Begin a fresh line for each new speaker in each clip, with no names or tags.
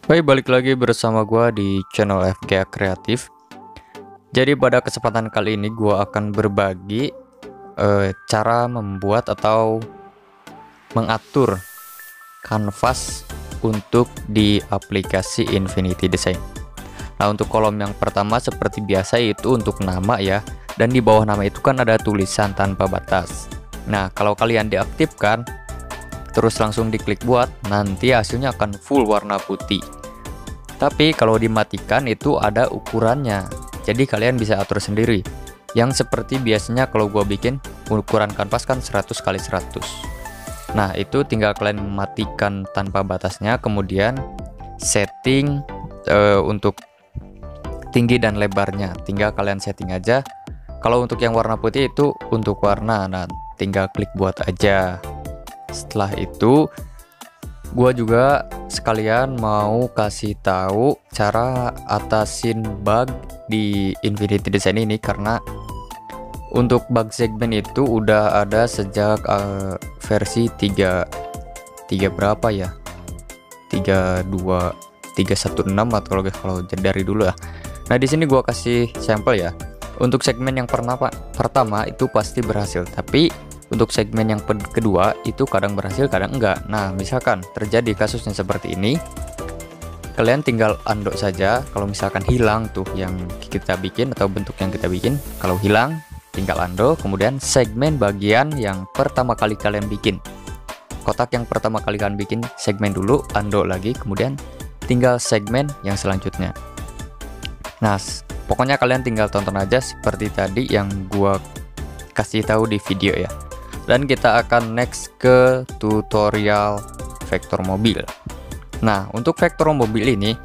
Baik, balik lagi bersama gua di channel FGA Kreatif. Jadi pada kesempatan kali ini gua akan berbagi cara membuat atau mengatur kanvas untuk di aplikasi Infinity Design. Nah, untuk kolom yang pertama seperti biasa itu untuk nama ya, dan di bawah nama itu kan ada tulisan tanpa batas. Nah, kalau kalian diaktifkan terus langsung diklik buat, nanti hasilnya akan full warna putih. Tapi kalau dimatikan itu ada ukurannya, jadi kalian bisa atur sendiri. Yang seperti biasanya kalau gua bikin ukuran kanvas kan 100 kali 100. Nah, itu tinggal kalian matikan tanpa batasnya, kemudian setting untuk tinggi dan lebarnya tinggal kalian setting aja. Kalau untuk yang warna putih itu untuk warna, nah tinggal klik buat aja. Setelah itu gua juga sekalian mau kasih tahu cara atasin bug di Infinity Design ini, karena untuk bug segmen itu udah ada sejak versi 3 berapa ya, 3.2.3.1.6 atau kalau dari dulu ya. Nah, di sini gua kasih sampel ya. Untuk segmen yang pertama itu pasti berhasil, tapi untuk segmen yang kedua itu kadang berhasil kadang enggak. Nah, misalkan terjadi kasusnya seperti ini, kalian tinggal undo saja. Kalau misalkan hilang tuh yang kita bikin atau bentuk yang kita bikin, kalau hilang tinggal undo, kemudian segmen bagian yang pertama kali kalian bikin, kotak yang pertama kali kalian bikin, segmen dulu, undo lagi, kemudian tinggal segmen yang selanjutnya. Nah, pokoknya kalian tinggal tonton aja seperti tadi yang gua kasih tahu di video ya. Dan kita akan next ke tutorial vektor mobil. Nah, untuk vektor mobil ini,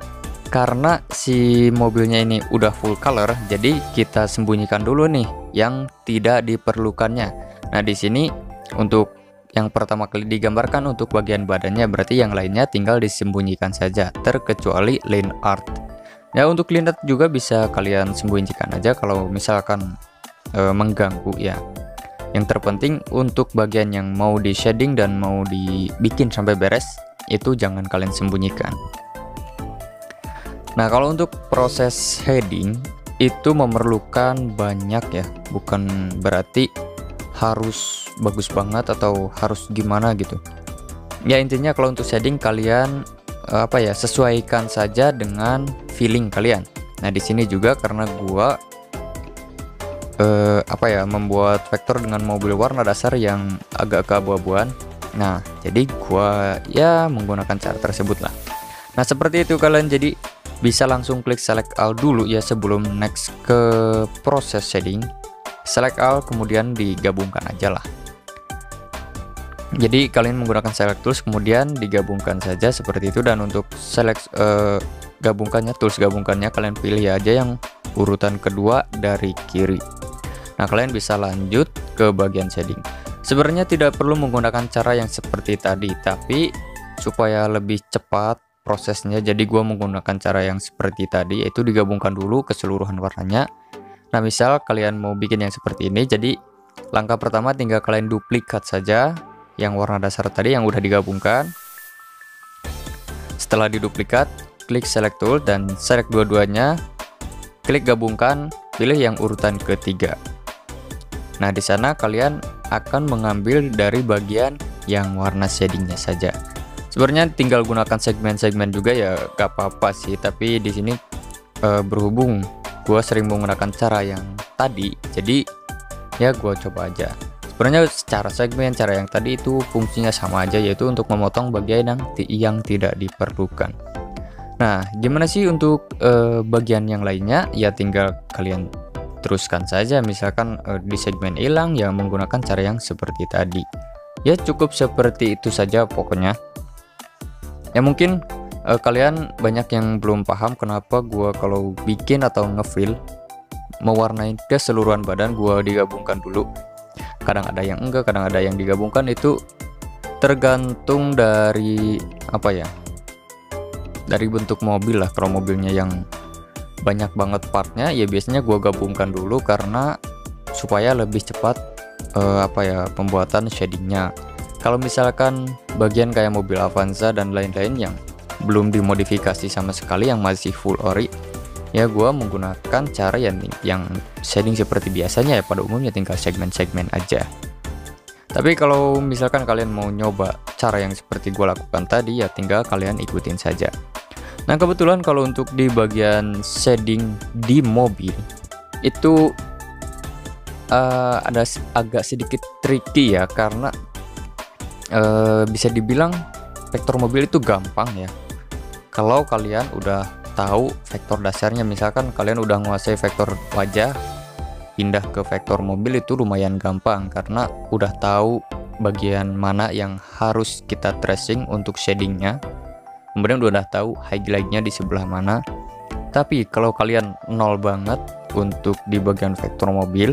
karena si mobilnya ini udah full color, jadi kita sembunyikan dulu nih yang tidak diperlukannya. Nah, di sini untuk yang pertama kali digambarkan untuk bagian badannya, berarti yang lainnya tinggal disembunyikan saja, terkecuali line art. Ya, untuk line art juga bisa kalian sembunyikan aja kalau misalkan mengganggu ya. Yang terpenting untuk bagian yang mau di shading dan mau dibikin sampai beres, itu jangan kalian sembunyikan. Nah, kalau untuk proses heading itu memerlukan banyak ya, bukan berarti harus bagus banget atau harus gimana gitu. Ya, intinya kalau untuk shading kalian sesuaikan saja dengan feeling kalian. Nah, di sini juga karena gua membuat vektor dengan mobil warna dasar yang agak keabu-abuan. Nah, jadi gua ya menggunakan cara tersebut lah. Nah, seperti itu kalian jadi bisa langsung klik select all dulu ya sebelum next ke proses shading. Select all kemudian digabungkan aja lah. Jadi kalian menggunakan select tools kemudian digabungkan saja seperti itu, dan untuk select tools gabungkannya kalian pilih aja yang urutan kedua dari kiri. Nah, kalian bisa lanjut ke bagian shading. Sebenarnya tidak perlu menggunakan cara yang seperti tadi, tapi supaya lebih cepat prosesnya, jadi gua menggunakan cara yang seperti tadi, yaitu digabungkan dulu keseluruhan warnanya. Nah, misal kalian mau bikin yang seperti ini, jadi langkah pertama tinggal kalian duplikat saja yang warna dasar tadi yang udah digabungkan. Setelah diduplikat, klik select tool dan select dua-duanya, klik gabungkan, pilih yang urutan ketiga. Nah, di sana kalian akan mengambil dari bagian yang warna shadingnya saja. Sebenarnya tinggal gunakan segmen-segmen juga ya, gak apa-apa sih. Tapi di sini berhubung gue sering menggunakan cara yang tadi, jadi ya gue coba aja. Sebenarnya secara segmen, cara yang tadi itu fungsinya sama aja, yaitu untuk memotong bagian yang tidak diperlukan. Nah, gimana sih untuk bagian yang lainnya? Ya tinggal kalian teruskan saja. Misalkan di segmen hilang ya menggunakan cara yang seperti tadi. Ya cukup seperti itu saja pokoknya. Ya mungkin kalian banyak yang belum paham kenapa gua kalau bikin atau ngefill mewarnai keseluruhan badan gua digabungkan dulu. Kadang ada yang enggak, kadang ada yang digabungkan, itu tergantung dari dari bentuk mobil lah. Kalau mobilnya yang banyak banget partnya ya biasanya gua gabungkan dulu karena supaya lebih cepat pembuatan shadingnya. Kalau misalkan bagian kayak mobil Avanza dan lain-lain yang belum dimodifikasi sama sekali, yang masih full ori, ya gua menggunakan cara yang shading seperti biasanya ya, pada umumnya tinggal segmen-segmen aja. Tapi kalau misalkan kalian mau nyoba cara yang seperti gue lakukan tadi, ya tinggal kalian ikutin saja. Nah kebetulan kalau untuk di bagian shading di mobil itu ada agak sedikit tricky ya, karena bisa dibilang vektor mobil itu gampang ya kalau kalian udah tahu vektor dasarnya. Misalkan kalian udah menguasai vektor wajah, pindah ke vektor mobil itu lumayan gampang karena udah tahu bagian mana yang harus kita tracing untuk shadingnya, kemudian udah tahu highlightnya di sebelah mana. Tapi kalau kalian nol banget untuk di bagian vektor mobil,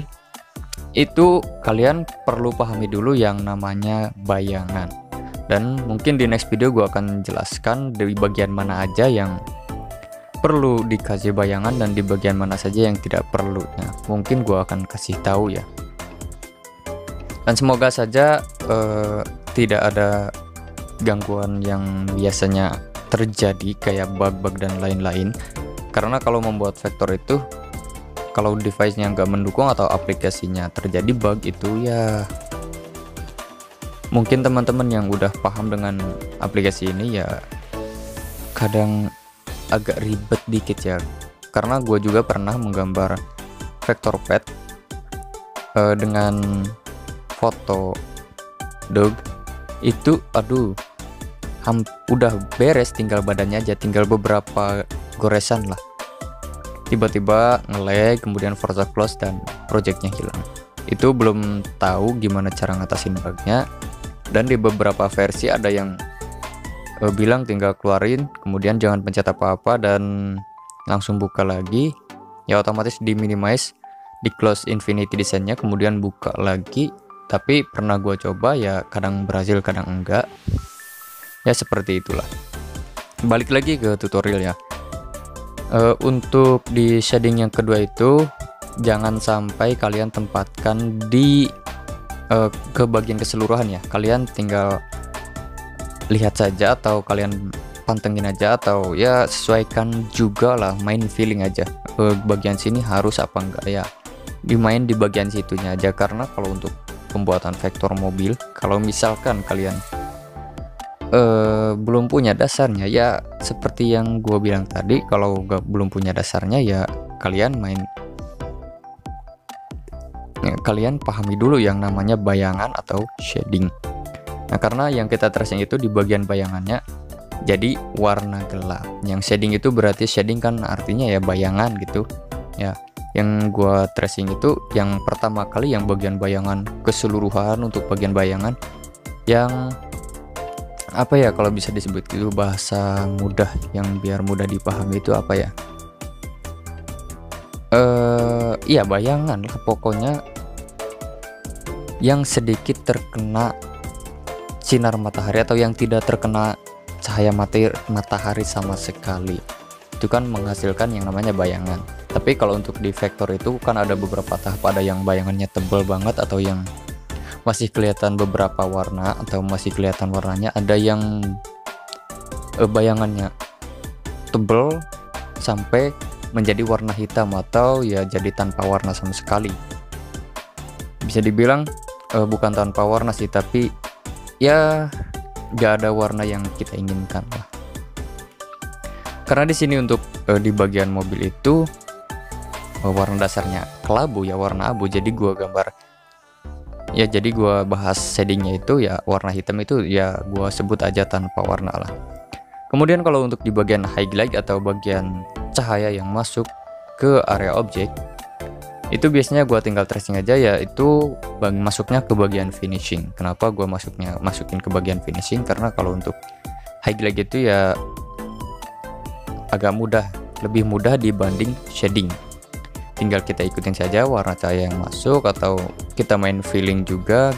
itu kalian perlu pahami dulu yang namanya bayangan, dan mungkin di next video gue akan jelaskan dari bagian mana aja yang perlu dikasih bayangan dan di bagian mana saja yang tidak perlu. Nah, mungkin gua akan kasih tahu ya. Dan semoga saja tidak ada gangguan yang biasanya terjadi kayak bug-bug dan lain-lain. Karena kalau membuat vektor itu, kalau device-nya nggak mendukung atau aplikasinya terjadi bug itu ya, mungkin teman-teman yang udah paham dengan aplikasi ini ya kadang agak ribet dikit ya, karena gue juga pernah menggambar vektor pad dengan foto dog itu, aduh udah beres, tinggal badannya aja, tinggal beberapa goresan lah, tiba-tiba nge-lag, kemudian force close dan projectnya hilang. Itu belum tahu gimana cara ngatasin bugnya, dan di beberapa versi ada yang bilang tinggal keluarin, kemudian jangan pencet apa-apa dan langsung buka lagi, ya otomatis di minimize, di close infinity desainnya, kemudian buka lagi. Tapi pernah gue coba ya, kadang berhasil kadang enggak, ya seperti itulah. Balik lagi ke tutorial ya. Untuk di shading yang kedua itu jangan sampai kalian tempatkan di ke bagian keseluruhan ya, kalian tinggal lihat saja atau kalian pantengin aja, atau ya sesuaikan juga lah, main feeling aja bagian sini harus apa enggak ya, dimain di bagian situnya aja. Karena kalau untuk pembuatan vektor mobil, kalau misalkan kalian belum punya dasarnya ya seperti yang gue bilang tadi, kalau belum punya dasarnya ya kalian kalian pahami dulu yang namanya bayangan atau shading. Nah, karena yang kita tracing itu di bagian bayangannya jadi warna gelap. Yang shading itu berarti shading kan artinya ya bayangan gitu. Ya, yang gua tracing itu yang pertama kali yang bagian bayangan keseluruhan, untuk bagian bayangan yang apa ya, kalau bisa disebut itu bahasa mudah yang biar mudah dipahami itu apa ya? Iya bayangan lah pokoknya, yang sedikit terkena sinar matahari atau yang tidak terkena cahaya matahari sama sekali, itu kan menghasilkan yang namanya bayangan. Tapi kalau untuk di vektor itu kan ada beberapa tahap, ada yang bayangannya tebal banget atau yang masih kelihatan beberapa warna atau masih kelihatan warnanya, ada yang bayangannya tebal sampai menjadi warna hitam atau ya jadi tanpa warna sama sekali. Bisa dibilang bukan tanpa warna sih, tapi ya gak ada warna yang kita inginkan lah. Karena di sini untuk di bagian mobil itu warna dasarnya kelabu ya, warna abu. Jadi gua gambar ya, jadi gua bahas shadingnya itu ya warna hitam, itu ya gua sebut aja tanpa warna lah. Kemudian kalau untuk di bagian highlight atau bagian cahaya yang masuk ke area objek, itu biasanya gua tinggal tracing aja ya, itu masuknya ke bagian finishing. Kenapa gua masukin ke bagian finishing? Karena kalau untuk highlight itu ya agak mudah, lebih mudah dibanding shading. Tinggal kita ikutin saja warna cahaya yang masuk, atau kita main feeling juga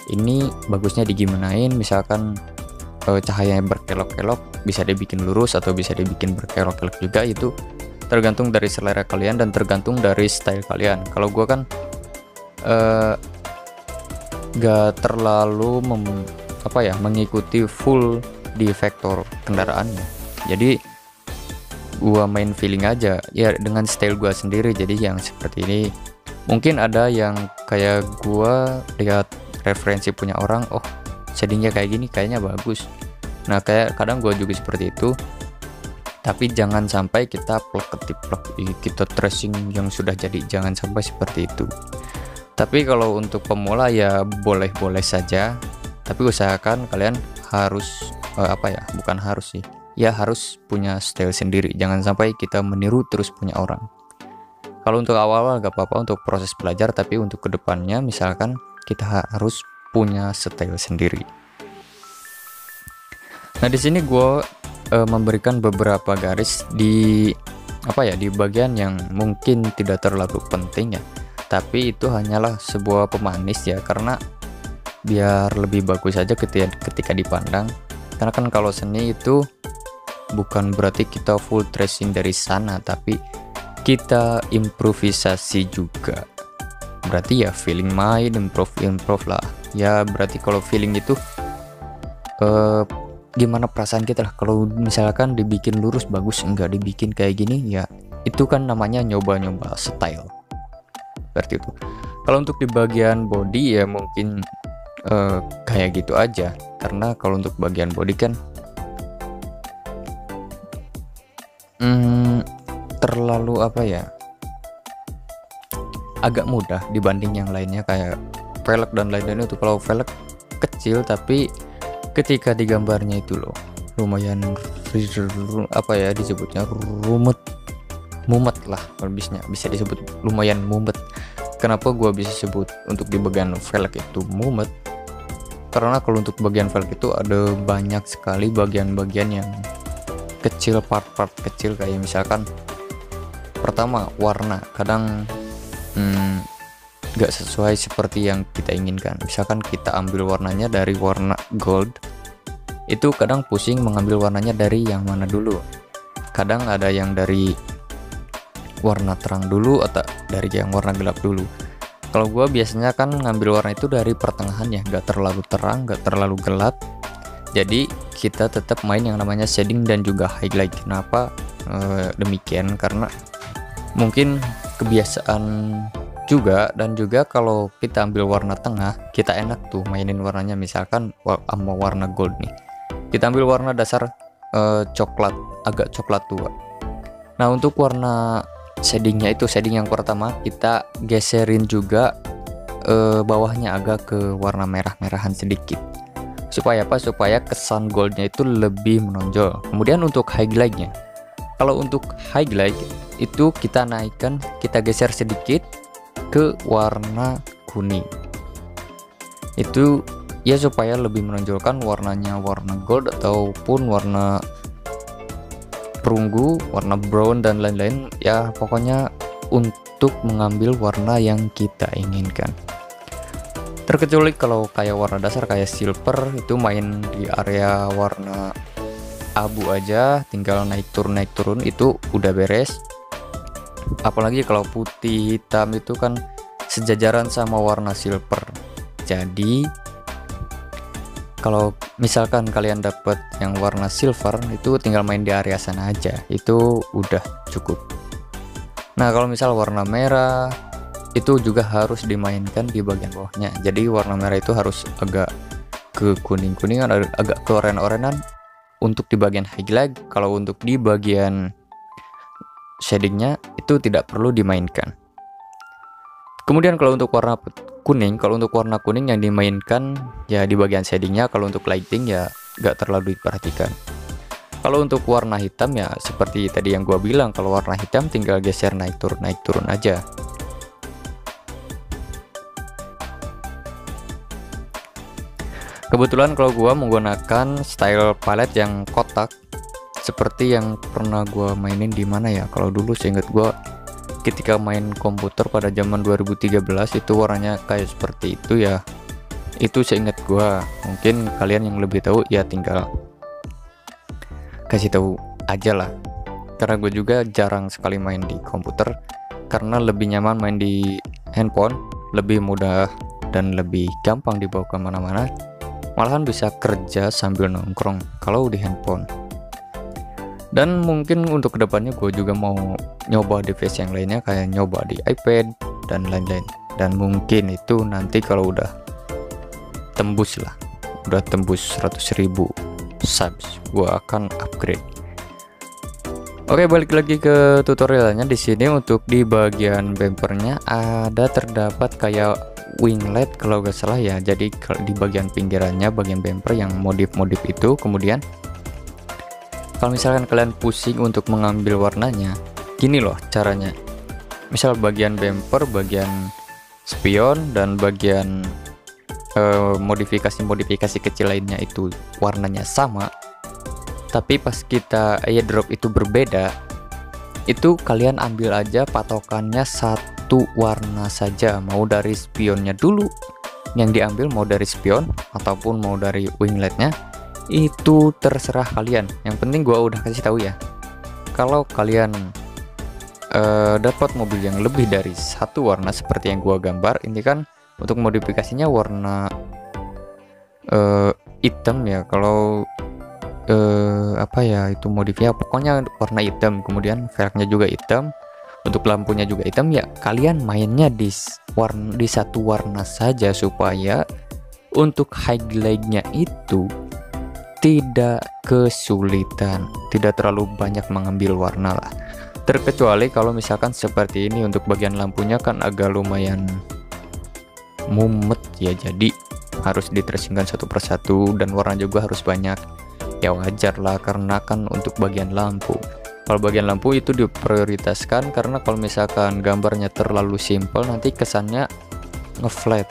ini bagusnya digimanain. Misalkan cahaya yang berkelok-kelok bisa dibikin lurus atau bisa dibikin berkelok-kelok juga, itu tergantung dari selera kalian dan tergantung dari style kalian. Kalau gua kan gak terlalu mengikuti full di vektor kendaraannya. Jadi gua main feeling aja ya dengan style gua sendiri. Jadi yang seperti ini, mungkin ada yang kayak gua lihat referensi punya orang, oh shadingnya kayak gini kayaknya bagus. Nah kayak kadang gua juga seperti itu, tapi jangan sampai kita plek ketiplek, kita tracing yang sudah jadi, jangan sampai seperti itu. Tapi kalau untuk pemula ya boleh-boleh saja, tapi usahakan kalian harus bukan harus sih ya, harus punya style sendiri, jangan sampai kita meniru terus punya orang. Kalau untuk awal-awal gak apa-apa untuk proses belajar, tapi untuk kedepannya misalkan kita harus punya style sendiri. Nah di sini gue memberikan beberapa garis di di bagian yang mungkin tidak terlalu penting ya, tapi itu hanyalah sebuah pemanis ya, karena biar lebih bagus aja ketika dipandang. Karena kan kalau seni itu bukan berarti kita full tracing dari sana, tapi kita improvisasi juga. Berarti ya feeling main, improve lah ya. Berarti kalau feeling itu gimana perasaan kita lah. Kalau misalkan dibikin lurus bagus, enggak dibikin kayak gini ya, itu kan namanya nyoba-nyoba style. Berarti itu. Kalau untuk di bagian body ya mungkin kayak gitu aja, karena kalau untuk bagian body kan terlalu agak mudah dibanding yang lainnya kayak velg dan lain-lain. Itu kalau velg kecil, tapi ketika digambarnya itu loh lumayan disebutnya mumet lah, kalau bisa disebut lumayan mumet. Kenapa gua bisa sebut untuk di bagian velg itu mumet? Karena kalau untuk bagian velg itu ada banyak sekali bagian-bagian yang kecil, part-part kecil, kayak misalkan pertama warna kadang gak sesuai seperti yang kita inginkan. Misalkan kita ambil warnanya dari warna gold, itu kadang pusing mengambil warnanya dari yang mana dulu. Kadang ada yang dari warna terang dulu atau dari yang warna gelap dulu. Kalau gua biasanya kan ngambil warna itu dari pertengahan ya, gak terlalu terang, gak terlalu gelap. Jadi kita tetap main yang namanya shading dan juga highlight. Kenapa demikian? Karena mungkin kebiasaan juga, dan juga kalau kita ambil warna tengah, kita enak tuh mainin warnanya. Misalkan sama warna gold nih, kita ambil warna dasar coklat, agak coklat tua. Nah untuk warna shadingnya itu, shading yang pertama kita geserin juga bawahnya agak ke warna merah-merahan sedikit, supaya supaya kesan goldnya itu lebih menonjol. Kemudian untuk highlightnya, kalau untuk highlight itu kita naikkan, kita geser sedikit ke warna kuning, itu ya supaya lebih menonjolkan warnanya, warna gold ataupun warna perunggu, warna brown dan lain-lain ya, pokoknya untuk mengambil warna yang kita inginkan. Terkecuali kalau kayak warna dasar kayak silver, itu main di area warna abu aja, tinggal naik turun itu udah beres. Apalagi kalau putih hitam itu kan sejajaran sama warna silver. Jadi kalau misalkan kalian dapat yang warna silver, itu tinggal main di area sana aja, itu udah cukup. Nah kalau misal warna merah, itu juga harus dimainkan di bagian bawahnya. Jadi warna merah itu harus agak ke kuning-kuningan, agak ke oren-orenan untuk di bagian highlight. Kalau untuk di bagian shadingnya itu tidak perlu dimainkan. Kemudian kalau untuk warna kuning, yang dimainkan ya di bagian shadingnya. Kalau untuk lighting ya gak terlalu diperhatikan. Kalau untuk warna hitam ya seperti tadi yang gua bilang, kalau warna hitam tinggal geser naik turun aja. Kebetulan kalau gua menggunakan style palette yang kotak, seperti yang pernah gua mainin di mana ya. Kalau dulu seingat gua ketika main komputer pada zaman 2013 itu warnanya kayak seperti itu ya. Itu seingat gua. Mungkin kalian yang lebih tahu ya tinggal kasih tahu aja lah. Karena gue juga jarang sekali main di komputer, karena lebih nyaman main di handphone, lebih mudah dan lebih gampang dibawa kemana-mana. Malahan bisa kerja sambil nongkrong kalau di handphone. Dan mungkin untuk kedepannya gue juga mau nyoba device yang lainnya, kayak nyoba di iPad dan lain-lain. Dan mungkin itu nanti kalau udah tembus 100.000 subs, gue akan upgrade. Oke, balik lagi ke tutorialnya. Di sini untuk di bagian bumpernya ada terdapat kayak winglet kalau gak salah ya. Jadi di bagian pinggirannya, bagian bumper yang modif-modif itu, kemudian kalau misalkan kalian pusing untuk mengambil warnanya, gini loh caranya. Misal bagian bumper, bagian spion, dan bagian modifikasi kecil lainnya itu warnanya sama, tapi pas kita airdrop itu berbeda, itu kalian ambil aja patokannya satu warna saja, mau dari spionnya dulu yang diambil, mau dari spion ataupun mau dari wingletnya, itu terserah kalian. Yang penting gua udah kasih tahu ya, kalau kalian dapat mobil yang lebih dari satu warna seperti yang gua gambar ini kan, untuk modifikasinya warna hitam ya. Kalau apa ya itu modifnya, pokoknya warna hitam, kemudian velgnya juga hitam, untuk lampunya juga hitam ya. Kalian mainnya di satu warna saja supaya untuk highlightnya itu tidak kesulitan, tidak terlalu banyak mengambil warna lah. Terkecuali kalau misalkan seperti ini, untuk bagian lampunya kan agak lumayan mumet ya, jadi harus ditersingkan satu persatu, dan warna juga harus banyak. Ya wajar lah, karena kan untuk bagian lampu. Kalau bagian lampu itu diprioritaskan, karena kalau misalkan gambarnya terlalu simple nanti kesannya ngeflat,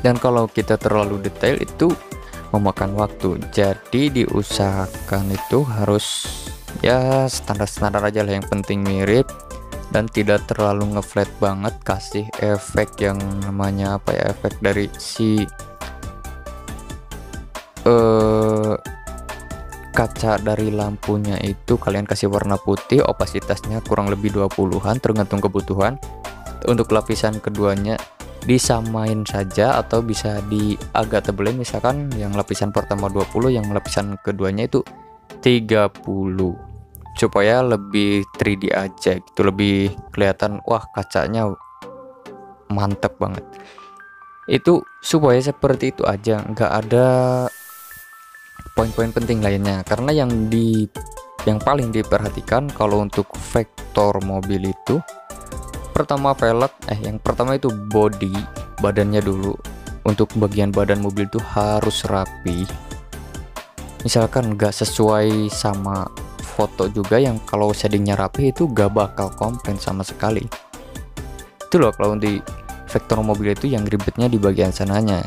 dan kalau kita terlalu detail itu memakan waktu. Jadi diusahakan itu harus ya standar-standar aja lah, yang penting mirip dan tidak terlalu ngeflat banget. Kasih efek yang namanya apa ya, efek dari si kaca dari lampunya itu kalian kasih warna putih, opasitasnya kurang lebih 20-an tergantung kebutuhan. Untuk lapisan keduanya disamain saja atau bisa di agak tebelin, misalkan yang lapisan pertama 20, yang lapisan keduanya itu 30, supaya lebih 3D aja gitu, lebih kelihatan wah kacanya mantep banget. Itu supaya seperti itu aja, nggak ada poin-poin penting lainnya. Karena yang paling diperhatikan kalau untuk vektor mobil itu, pertama velg, yang pertama itu body, badannya dulu. Untuk bagian badan mobil itu harus rapi. Misalkan nggak sesuai sama foto juga, yang kalau shadingnya rapi itu gak bakal komplain sama sekali. Itu loh kalau di vektor mobil itu yang ribetnya di bagian sananya.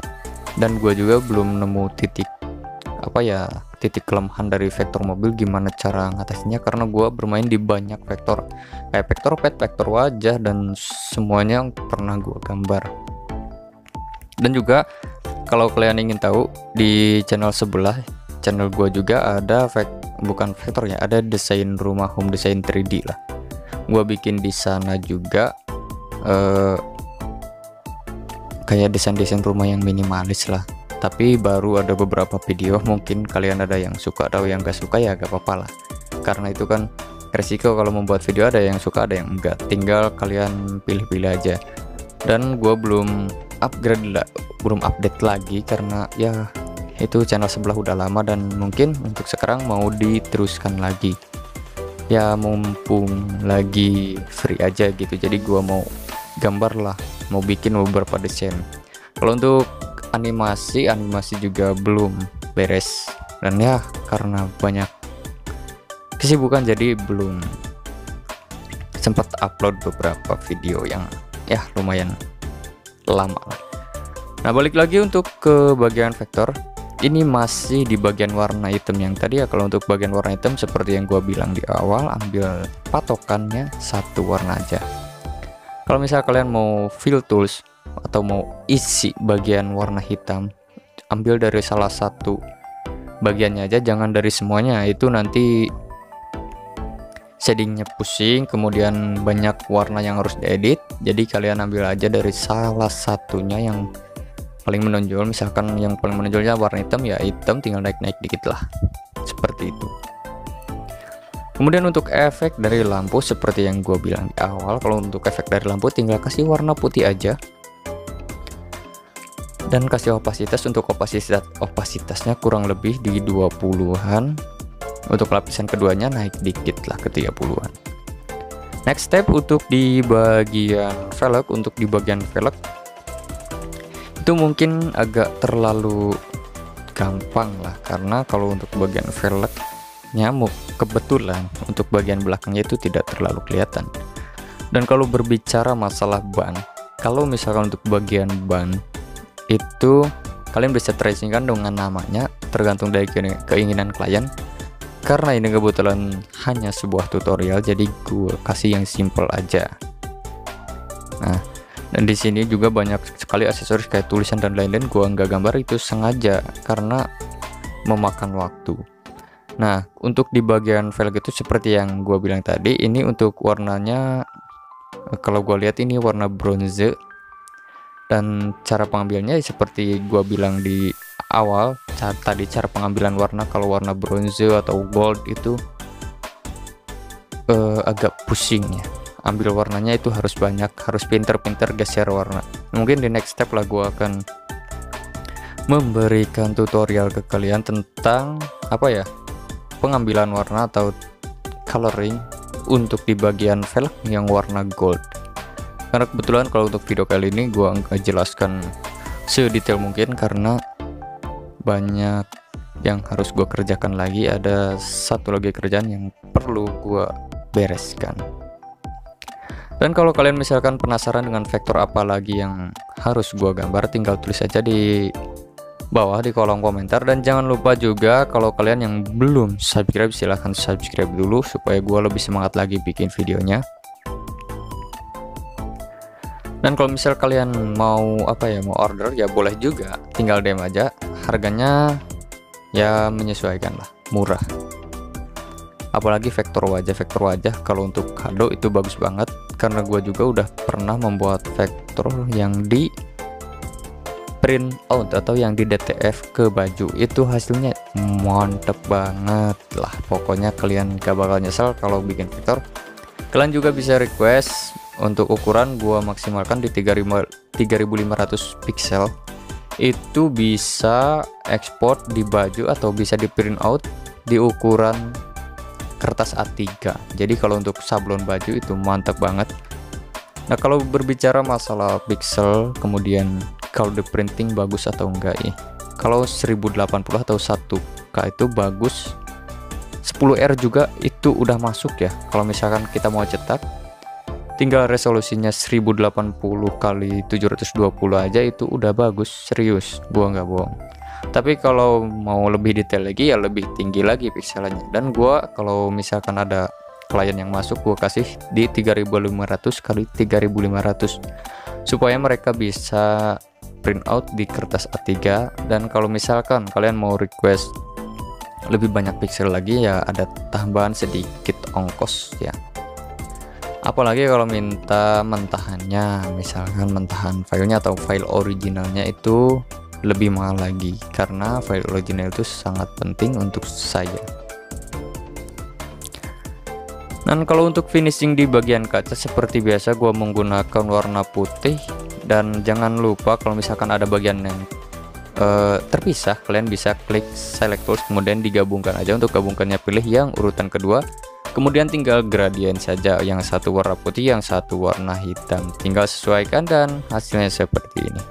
Dan gue juga belum nemu titik kelemahan dari vektor mobil, gimana cara ngatasinnya, karena gue bermain di banyak vektor, kayak vektor pet, vektor wajah, dan semuanya pernah gue gambar. Dan juga kalau kalian ingin tahu, di channel sebelah channel gue juga ada bukan vektor ya, ada desain rumah, home design 3D lah. Gue bikin di sana juga kayak desain rumah yang minimalis lah. Tapi baru ada beberapa video, mungkin kalian ada yang suka atau yang gak suka ya gak apa-apa lah, karena itu kan resiko kalau membuat video, ada yang suka ada yang enggak, tinggal kalian pilih-pilih aja. Dan gue belum update lagi karena ya itu channel sebelah udah lama, dan mungkin untuk sekarang mau diteruskan lagi ya, mumpung lagi free aja gitu. Jadi gue mau gambar lah, mau bikin beberapa desain. Kalau untuk animasi juga belum beres, dan ya karena banyak kesibukan jadi belum sempat upload beberapa video yang ya lumayan lama lah. Nah, balik lagi untuk ke bagian vektor, ini masih di bagian warna hitam yang tadi ya. Kalau untuk bagian warna hitam seperti yang gua bilang di awal, ambil patokannya satu warna aja. Kalau misal kalian mau fill tools atau mau isi bagian warna hitam, ambil dari salah satu bagiannya aja, jangan dari semuanya, itu nanti shadingnya pusing, kemudian banyak warna yang harus diedit. Jadi kalian ambil aja dari salah satunya yang paling menonjol. Misalkan yang paling menonjolnya warna hitam, ya hitam, tinggal naik-naik dikit lah, seperti itu. Kemudian untuk efek dari lampu seperti yang gue bilang di awal, kalau untuk efek dari lampu tinggal kasih warna putih aja dan kasih opasitas. Untuk opasitasnya kurang lebih di 20-an. Untuk lapisan keduanya naik dikit lah ke 30-an. Next step untuk di bagian velg. Untuk di bagian velg itu mungkin agak terlalu gampang lah, karena kalau untuk bagian velgnya kebetulan untuk bagian belakangnya itu tidak terlalu kelihatan. Dan kalau berbicara masalah ban, kalau misalkan untuk bagian ban itu kalian bisa tracingkan dengan namanya, tergantung dari keinginan klien. Karena ini kebetulan hanya sebuah tutorial, jadi gue kasih yang simple aja. Nah, dan di sini juga banyak sekali aksesoris kayak tulisan dan lain-lain. Gue nggak gambar itu sengaja karena memakan waktu. Nah, untuk di bagian velg itu seperti yang gue bilang tadi, ini untuk warnanya, kalau gue lihat ini warna bronze. Dan cara pengambilnya seperti gue bilang di awal tadi, cara pengambilan warna kalau warna bronze atau gold itu agak pusing ya. Ambil warnanya itu harus banyak, harus pinter-pinter geser warna. Mungkin di next step lah gue akan memberikan tutorial ke kalian tentang apa ya, pengambilan warna atau coloring untuk di bagian velg yang warna gold. Karena kebetulan kalau untuk video kali ini gue nggak jelaskan sedetail mungkin karena banyak yang harus gue kerjakan lagi. Ada satu lagi kerjaan yang perlu gue bereskan. Dan kalau kalian misalkan penasaran dengan vektor apa lagi yang harus gue gambar, tinggal tulis aja di bawah di kolom komentar. Dan jangan lupa juga kalau kalian yang belum subscribe, silahkan subscribe dulu supaya gue lebih semangat lagi bikin videonya. Dan kalau misal kalian mau mau order ya boleh juga, tinggal DM aja. Harganya ya menyesuaikan lah, murah. Apalagi vektor wajah kalau untuk kado itu bagus banget, karena gue juga udah pernah membuat vektor yang di print out atau yang di DTF ke baju. Itu hasilnya mantep banget lah, pokoknya kalian gak bakal nyesel kalau bikin vektor. Kalian juga bisa request untuk ukuran, gua maksimalkan di 3500 pixel. Itu bisa ekspor di baju atau bisa di print out di ukuran kertas A3. Jadi kalau untuk sablon baju itu mantap banget. Nah, kalau berbicara masalah pixel, kemudian kalau di printing bagus atau enggak ya, kalau 1080 atau 1K itu bagus. 10R juga itu udah masuk ya. Kalau misalkan kita mau cetak, tinggal resolusinya 1080 x 720 aja itu udah bagus, serius, gua nggak bohong. Tapi kalau mau lebih detail lagi ya lebih tinggi lagi pixelnya. Dan gua kalau misalkan ada klien yang masuk, gua kasih di 3500 x 3500 supaya mereka bisa print out di kertas A3. Dan kalau misalkan kalian mau request lebih banyak pixel lagi ya ada tambahan sedikit ongkos ya. Apalagi kalau minta mentahannya, misalkan mentahan filenya atau file originalnya itu lebih mahal lagi, karena file original itu sangat penting untuk saya. Dan kalau untuk finishing di bagian kaca seperti biasa gua menggunakan warna putih. Dan jangan lupa kalau misalkan ada bagian yang terpisah, kalian bisa klik select tools kemudian digabungkan aja. Untuk gabungkannya pilih yang urutan kedua, kemudian tinggal gradient saja, yang satu warna putih yang satu warna hitam, tinggal sesuaikan dan hasilnya seperti ini.